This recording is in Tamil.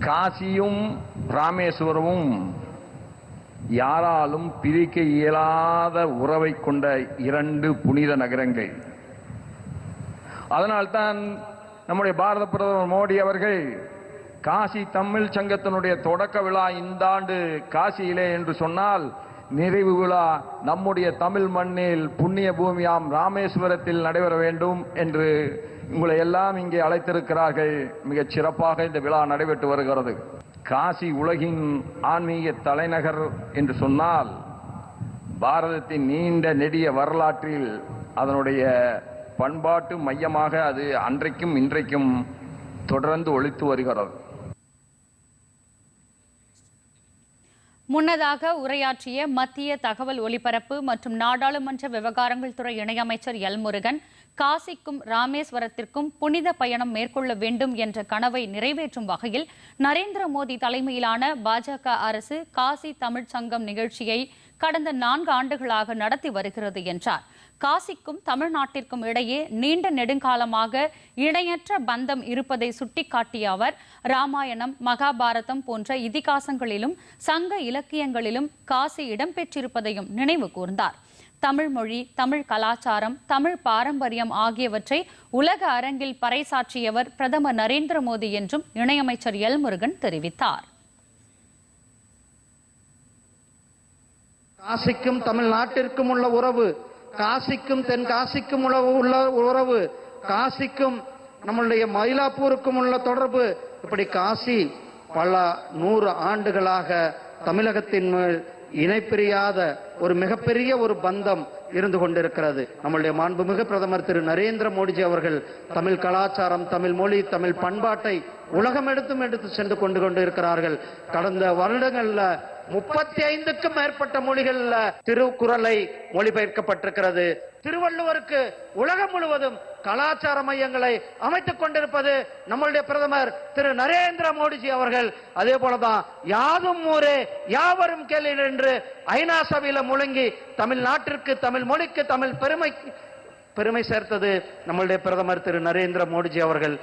காசியும் ராமேஸ்வரமும் யாராலும் பிரிக்க இயலாத உறவை கொண்ட இரண்டு புனித நகரங்கள். அதனால்தான் நம்முடைய பாரத பிரதமர் மோடி அவர்கள் காசி தமிழ் சங்கத்தினுடைய தொடக்க விழா இந்த ஆண்டு காசியிலே என்று சொன்னால், நிறைவு விழா நம்முடைய தமிழ் மண்ணில் புண்ணிய பூமியாம் ராமேஸ்வரத்தில் நடைபெற வேண்டும் என்று உங்களை எல்லாம் இங்கே அழைத்திருக்கிறார்கள். மிகச் சிறப்பாக இந்த விழா நடைபெற்று வருகிறது. காசி உலகின் ஆன்மீக தலைநகர் என்று சொன்னால், பாரதத்தின் நீண்ட நெடிய வரலாற்றில் அதனுடைய பண்பாட்டு மையமாக அது அன்றைக்கும் இன்றைக்கும் தொடர்ந்து ஒலித்து வருகிறது. முன்னதாக உரையாற்றிய மத்திய தகவல் ஒலிபரப்பு மற்றும் நாடாளுமன்ற விவகாரங்கள் துறை இணையமைச்சர் எல் முருகன், காசிக்கும் ராமேஸ்வரத்திற்கும் புனித பயணம் மேற்கொள்ள வேண்டும் என்ற கனவை நிறைவேற்றும் வகையில் நரேந்திர மோடி தலைமையிலான பாஜக அரசு காசி தமிழ்ச் சங்கம் நிகழ்ச்சியை கடந்த 4 ஆண்டுகளாக நடத்தி வருகிறது என்றார். காசிக்கும் தமிழ்நாட்டிற்கும் இடையே நீண்ட நெடுங்காலமாக இணையற்ற பந்தம் இருப்பதை சுட்டிக்காட்டிய அவர், ராமாயணம், மகாபாரதம் போன்ற இதிகாசங்களிலும் சங்க இலக்கியங்களிலும் காசி இடம்பெற்றிருப்பதையும் நினைவு கூர்ந்தார். தமிழ் மொழி, தமிழ் கலாச்சாரம், தமிழ் பாரம்பரியம் ஆகியவற்றை உலக அரங்கில் பறைசாற்றியவர் பிரதமர் நரேந்திர மோடி என்றும் இணையமைச்சர் எல் முருகன் தெரிவித்தார். காசிக்கும் தமிழ்நாட்டிற்கும் உள்ள உறவு, காசிக்கும் தென்காசிக்கும் உள்ள உறவு, காசிக்கும் நம்மளுடைய மயிலாப்பூருக்கும் உள்ள தொடர்பு, இப்படி காசி பல 100 ஆண்டுகளாக தமிழகத்தின் மேல் இணைப்பிரியாத ஒரு மிகப்பெரிய ஒரு பந்தம் இருந்து கொண்டிருக்கிறது. நம்முடைய மாண்புமிகு பிரதமர் திரு நரேந்திர மோடிஜி அவர்கள் தமிழ் கலாச்சாரம், தமிழ் மொழி, தமிழ் பண்பாட்டை உலகம் எடுத்து சென்று கொண்டிருக்கிறார்கள். கடந்த வருடங்கள்ல 35க்கும் மேற்பட்ட மொழிகள்ல திருக்குறளை மொழிபெயர்க்கப்பட்டிருக்கிறது. திருவள்ளுவருக்கு உலகம் முழுவதும் கலாச்சார மையங்களை அமைத்துக் கொண்டிருப்பது நம்முடைய பிரதமர் திரு நரேந்திர மோடிஜி அவர்கள். அதே போலதான் யாதும் ஊரே யாவரும் கேளீர் என்று ஐநா சபையில முழங்கி தமிழ்நாட்டிற்கு, தமிழ் மொழிக்கு, தமிழ் பெருமை சேர்த்தது நம்முடைய பிரதமர் திரு நரேந்திர மோடிஜி அவர்கள்.